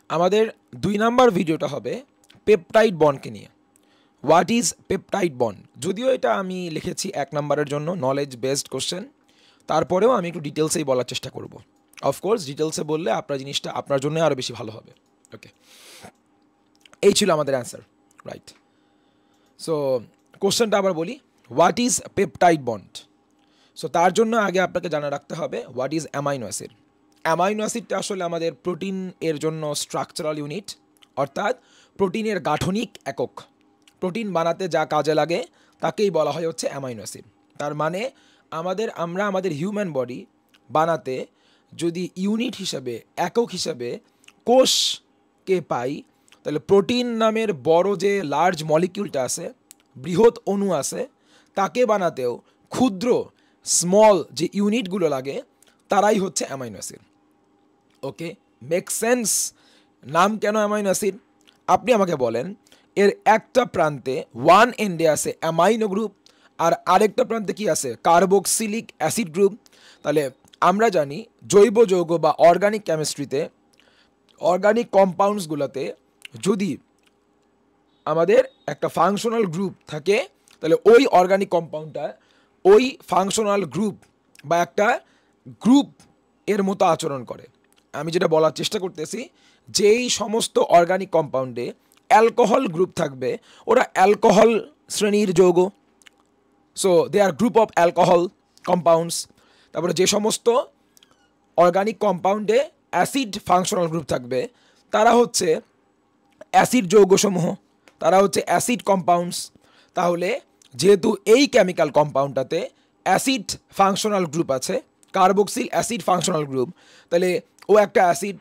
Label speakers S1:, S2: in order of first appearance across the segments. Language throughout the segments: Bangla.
S1: আমাদের 2 নাম্বার ভিডিওটা হবে পেপটাইড বন্ডকে নিয়ে। What is peptide bond? যদিও এটা আমি লিখেছি 1 নাম্বারের জন্য নলেজ বেসড কোশ্চেন, তারপরেও আমি একটু ডিটেলসেই বলার চেষ্টা করব। অফকোর্স ডিটেলসে বললে আপনার জিনিসটা আপনার জন্য আরও বেশি ভালো হবে। ওকে, এই ছিল আমাদের অ্যান্সার, রাইট? সো কোশ্চেনটা আবার বলি, what is peptide bond? So তার জন্য আগে আপনাকে জানা রাখতে হবে what is amino acid. Amino অ্যাসিডটা আসলে আমাদের প্রোটিন এর জন্য স্ট্রাকচারাল ইউনিট, অর্থাৎ প্রোটিনের গাঠনিক একক। প্রোটিন বানাতে যা কাজে লাগে তাকেই বলা হয় হচ্ছে অ্যামাইনো অ্যাসিড। তার মানে আমরা আমাদের হিউম্যান বডি বানাতে যদি ইউনিট হিসাবে, একক হিসাবে কোষকে পাই, তাহলে প্রোটিন নামের বড় যে লার্জ মলিকিউলটা আছে, বৃহৎ অণু আছে, তাকে বানাতেও ক্ষুদ্র স্মল যে ইউনিটগুলো লাগে তারাই হচ্ছে অ্যামাইনো অ্যাসিড। ওকে, মেক সেন্স? নাম কেন অ্যামাইনো অ্যাসিড? আপনি আমাকে বলেন, এর একটা প্রান্তে ওয়ান এন্ডে আছে অ্যামাইনো গ্রুপ আর আরেকটা প্রান্তে কি আছে? Carboxylic acid group. তাহলে আমরা জানি জৈব যৌগ বা অর্গানিক কেমিস্ট্রিতে, অর্গানিক কম্পাউন্ডসগুলোতে যদি আমাদের একটা ফাংশনাল গ্রুপ থাকে, তাহলে ওই অর্গানিক কম্পাউন্ডটা ওই ফাংশনাল গ্রুপ বা একটা গ্রুপ এর মতো আচরণ করে। আমি যেটা বলার চেষ্টা করতেছি, যেই সমস্ত অর্গানিক কম্পাউন্ডে অ্যালকোহল গ্রুপ থাকবে ওরা অ্যালকোহল শ্রেণীর যৌগ, so they are group of alcohol compounds. তারপরে যে সমস্ত অর্গানিক কম্পাউন্ডে অ্যাসিড ফাংশনাল গ্রুপ থাকবে তারা হচ্ছে অ্যাসিড যৌগসমূহ, তারা হচ্ছে অ্যাসিড কম্পাউন্ডস। তাহলে যেহেতু এই কেমিক্যাল কম্পাউন্ডটাতে অ্যাসিড ফাংশনাল গ্রুপ আছে, কার্বক্সিল অ্যাসিড ফাংশনাল গ্রুপ, তাহলে ও একটা অ্যাসিড।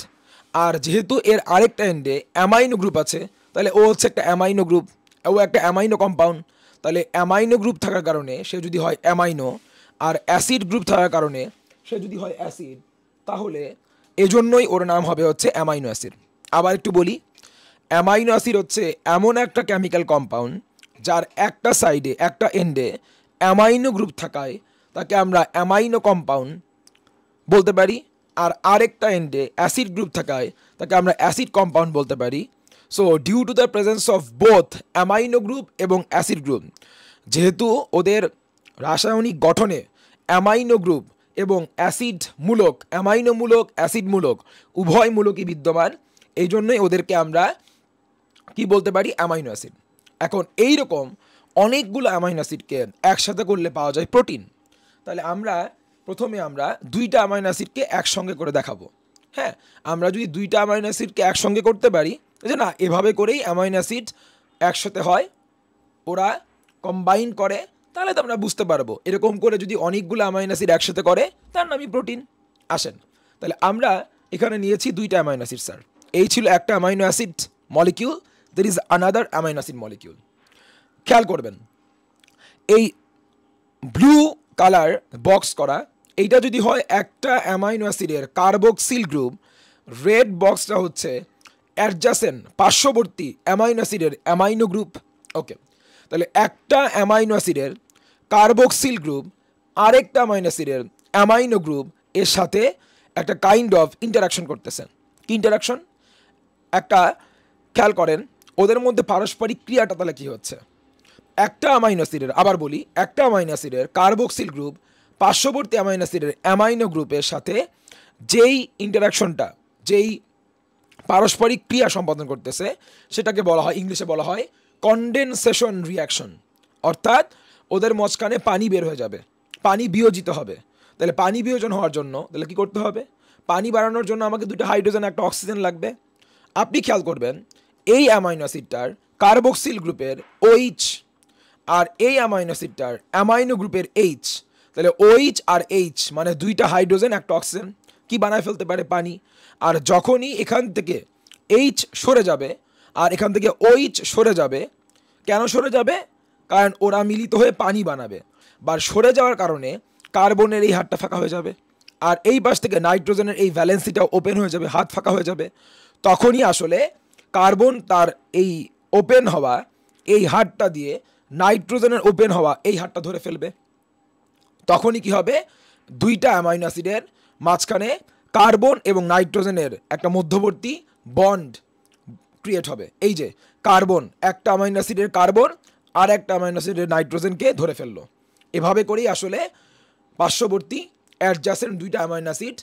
S1: আর যেহেতু এর আরেকটা এন্ডে অ্যামাইনো গ্রুপ আছে, তাহলে ও হচ্ছে একটা অ্যামাইনো গ্রুপ, ও একটা অ্যামাইনো কম্পাউন্ড। তাহলে অ্যামাইনো গ্রুপ থাকার কারণে সে যদি হয় অ্যামাইনো, আর অ্যাসিড গ্রুপ থাকার কারণে সে যদি হয় অ্যাসিড, তাহলে এজন্যই ওর নাম হবে হচ্ছে অ্যামাইনো অ্যাসিড। আবার একটু বলি, অ্যামাইনো অ্যাসিড হচ্ছে এমন একটা কেমিক্যাল কম্পাউন্ড যার একটা সাইডে, একটা এন্ডে অ্যামাইনো গ্রুপ থাকায় তাকে আমরা অ্যামাইনো কম্পাউন্ড বলতে পারি, আর আরেকটা এন্ডে অ্যাসিড গ্রুপ থাকায় তাকে আমরা অ্যাসিড কম্পাউন্ড বলতে পারি। So due to the presence of both amino group এবং অ্যাসিড গ্রুপ, যেহেতু ওদের রাসায়নিক গঠনে অ্যামাইনো গ্রুপ এবং অ্যাসিড মূলক, অ্যামাইনো মূলক, অ্যাসিড মূলক উভয় মূলকই বিদ্যমান, এই জন্যই ওদেরকে আমরা কি বলতে পারি? Amino acid. এখন এই রকম অনেকগুলো অ্যামাইনো অ্যাসিডকে একসাথে করলে পাওয়া যায় প্রোটিন। তাহলে প্রথমে আমরা 2টা অ্যামাইনো অ্যাসিডকে একসঙ্গে করে দেখাবো। হ্যাঁ, আমরা যদি 2টা অ্যামাইনো অ্যাসিডকে একসঙ্গে করতে পারি, যে না এভাবে করেই অ্যামাইনো অ্যাসিড একসাথে হয়, ওরা কম্বাইন করে, তাহলে তো আমরা বুঝতে পারবো। এরকম করে যদি অনেকগুলো অ্যামাইনো অ্যাসিড একসাথে করে তার নামই প্রোটিন। আসেন, তাহলে আমরা এখানে নিয়েছি 2টা অ্যামাইনো অ্যাসিড স্যার। এই ছিল একটা amino acid molecule, there is another amino acid molecule. খেয়াল করবেন, এই ব্লু কালার বক্স করা এইটা যদি হয় একটা অ্যামাইনো অ্যাসিডের কার্বক্সিল গ্রুপ, রেড বক্সটা হচ্ছে অ্যাডজাসেন্ট পার্শ্ববর্তী অ্যামাইনো অ্যাসিডের অ্যামাইনো গ্রুপ। ওকে, তাহলে একটা অ্যামাইনো অ্যাসিডের কার্বক্সিল গ্রুপ আরেকটা অ্যামাইনো অ্যাসিডের অ্যামাইনো গ্রুপ এর সাথে একটা কাইন্ড অফ ইন্টারাকশন করতেছেন। কি ইন্টারাকশন? একটা খেয়াল করেন ওদের মধ্যে পারস্পরিক ক্রিয়াটা তাহলে কী হচ্ছে? একটা অ্যামাইনো অ্যাসিডের, আবার বলি, একটা অ্যামাইনো অ্যাসিডের কার্বক্সিল গ্রুপ পার্শ্ববর্তী অ্যামাইনো অ্যাসিডের অ্যামাইনো গ্রুপের সাথে যেই ইন্টারাকশনটা, যেই পারস্পরিক ক্রিয়া সম্পাদন করতেছে, সেটাকে বলা হয়, ইংলিশে বলা হয় কনডেনসেশন রিয়াকশন। অর্থাৎ ওদের মাঝখানে পানি বের হয়ে যাবে, পানি বিয়োজিত হবে। তাহলে পানি বিয়োজন হওয়ার জন্য তাহলে কী করতে হবে? পানি বাড়ানোর জন্য আমাকে 2টা হাইড্রোজেন, একটা অক্সিজেন লাগবে। আপনি খেয়াল করবেন এই অ্যামাইনো অ্যাসিডটার কার্বক্সিল গ্রুপের OH আর এই অ্যামাইনো অ্যাসিডটার অ্যামাইনো গ্রুপের H, তাহলে OH আর H মানে 2টা হাইড্রোজেন, একটা অক্সিজেন, কি বানায় ফেলতে পারে? পানি। আর যখনই এখান থেকে H সরে যাবে আর এখান থেকে OH সরে যাবে, কেন সরে যাবে? কারণ ওরা মিলিত হয়ে পানি বানাবে, বা সরে যাওয়ার কারণে কার্বনের এই হাতটা ফাঁকা হয়ে যাবে, আর এই পাশ থেকে নাইট্রোজেনের এই ভ্যালেন্সিটাও ওপেন হয়ে যাবে, হাত ফাঁকা হয়ে যাবে। তখনই আসলে কার্বন তার এই ওপেন হওয়া এই হাতটা দিয়ে নাইট্রোজেনের ওপেন হওয়া এই হাতটা ধরে ফেলবে। তখনই কি হবে? 2টা অ্যামাইনো অ্যাসিডের মাঝখানে কার্বন এবং নাইট্রোজেনের একটা মধ্যবর্তী বন্ড ক্রিয়েট হবে। এই যে কার্বন, একটা অ্যামাইনো অ্যাসিডের কার্বন আর একটা অ্যামাইনো অ্যাসিডের নাইট্রোজেনকে ধরে ফেললো। এভাবে করেই আসলে পার্শ্ববর্তী অ্যাডজাসেন্ট দুইটা অ্যামাইনো অ্যাসিড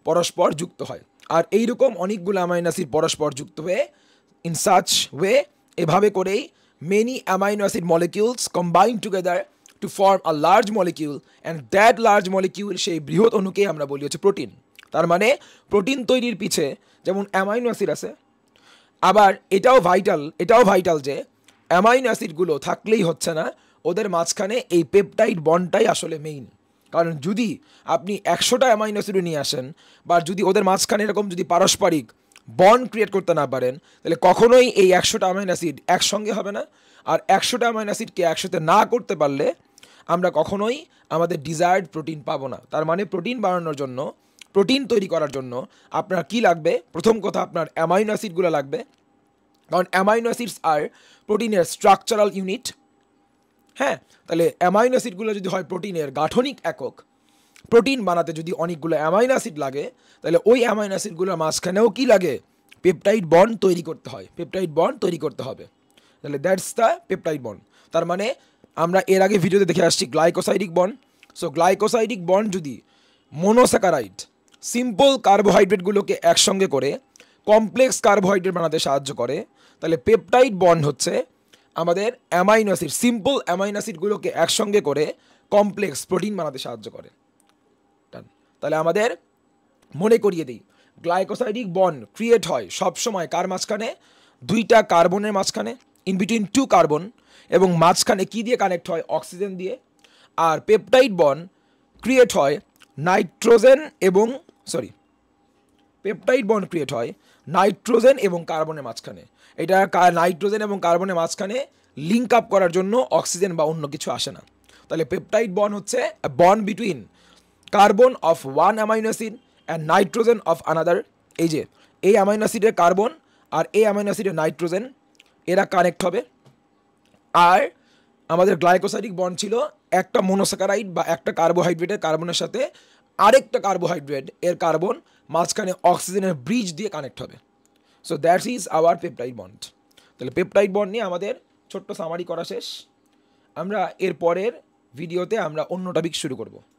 S1: পরস্পর যুক্ত হয়। আর এইরকম অনেকগুলো অ্যামাইনো অ্যাসিড পরস্পর যুক্ত হয়ে ইন সাচ ওয়ে, এভাবে করেই many amino acid molecules combine together to form a large molecule, and that large molecule, সেই বৃহৎ অণুকে আমরা বলি হচ্ছে প্রোটিন। তার মানে প্রোটিন তৈরির পিছে যেমন অ্যামাইনো অ্যাসিড আছে, আবার এটাও ভাইটাল যে অ্যামাইনো অ্যাসিডগুলো থাকলেই হচ্ছে না, ওদের মাঝখানে এই পেপটাইড বন্ডটাই আসলে মেইন। কারণ যদি আপনি 100টা অ্যামাইনো অ্যাসিড নিয়ে আসেন, বা যদি ওদের মাঝখানে এরকম যদি পারস্পরিক বন্ড ক্রিয়েট করতে না পারেন, তাহলে কখনোই এই 100টা অ্যামাইনো অ্যাসিড একসঙ্গে হবে না। আর 100টা অ্যামাইনো অ্যাসিডকে একসাথে না করতে পারলে আমরা কখনোই আমাদের ডিজায়ার্ড প্রোটিন পাবো না। তার মানে প্রোটিন বানানোর জন্য, প্রোটিন তৈরি করার জন্য আপনার কি লাগবে? প্রথম কথা, আপনার অ্যামাইনো অ্যাসিডগুলো লাগবে। কারণ অ্যামাইনো অ্যাসিডস আর প্রোটিনের স্ট্রাকচারাল ইউনিট। হ্যাঁ, তাহলে অ্যামাইনো অ্যাসিডগুলো যদি হয় প্রোটিনের গাঠনিক একক, প্রোটিন বানাতে যদি অনেকগুলো অ্যামাইনো অ্যাসিড লাগে, তাহলে ওই অ্যামাইনো অ্যাসিডগুলোর মাঝখানেও কি লাগে? পেপটাইড বন্ড তৈরি করতে হয়, পেপটাইড বন্ড তৈরি করতে হবে। তাহলে দ্যাটস দ্য পেপটাইড বন্ড। তার মানে আমরা এর আগে ভিডিওতে দেখে আসছি glycosidic bond. So glycosidic bond যদি মনোস্যাকারাইড, সিম্পল কার্বোহাইড্রেটগুলোকে একসঙ্গে করে কমপ্লেক্স কার্বোহাইড্রেট বানাতে সাহায্য করে, তাহলে পেপটাইড বন্ড হচ্ছে আমাদের অ্যামাইনো অ্যাসিড, সিম্পল অ্যামাইনো অ্যাসিডগুলোকে একসঙ্গে করে কমপ্লেক্স প্রোটিন বানাতে সাহায্য করে। তাহলে আমাদের মনে করিয়ে দিই, গ্লাইকোসাইডিক বন্ড ক্রিয়েট হয় সবসময় কার মাঝখানে? দুইটা কার্বনের মাঝখানে, ইন বিটুইন টু কার্বন, এবং মাঝখানে কি দিয়ে কানেক্ট হয়? অক্সিজেন দিয়ে। আর পেপটাইড বন্ড ক্রিয়েট হয় নাইট্রোজেন এবং পেপটাইড বন্ড ক্রিয়েট হয় নাইট্রোজেন এবং কার্বনের মাঝখানে। এটা নাইট্রোজেন এবং কার্বনের মাঝখানে লিঙ্ক আপ করার জন্য অক্সিজেন বা অন্য কিছু আসে না। তাহলে পেপটাইড বন্ড হচ্ছে bond between carbon of one amino acid and nitrogen of another. এই যে এই অ্যামাইনো অ্যাসিডের কার্বন আর এই অ্যামাইনো অ্যাসিডের নাইট্রোজেন, এরা কানেক্ট হবে। আর আমাদের গ্লাইকোসাইডিক বন্ড ছিল একটা মনোস্যাকারাইড বা একটা কার্বোহাইড্রেটের কার্বনের সাথে আরেকটা কার্বোহাইড্রেট এর কার্বন, মাঝখানে অক্সিজেনের ব্রিজ দিয়ে কানেক্ট হবে। So that's is our peptide bond. তাহলে পেপটাইড বন্ড নিয়ে আমাদের ছোট্ট সামারি করা শেষ। আমরা এর পরের ভিডিওতে আমরা অন্য টপিক শুরু করব।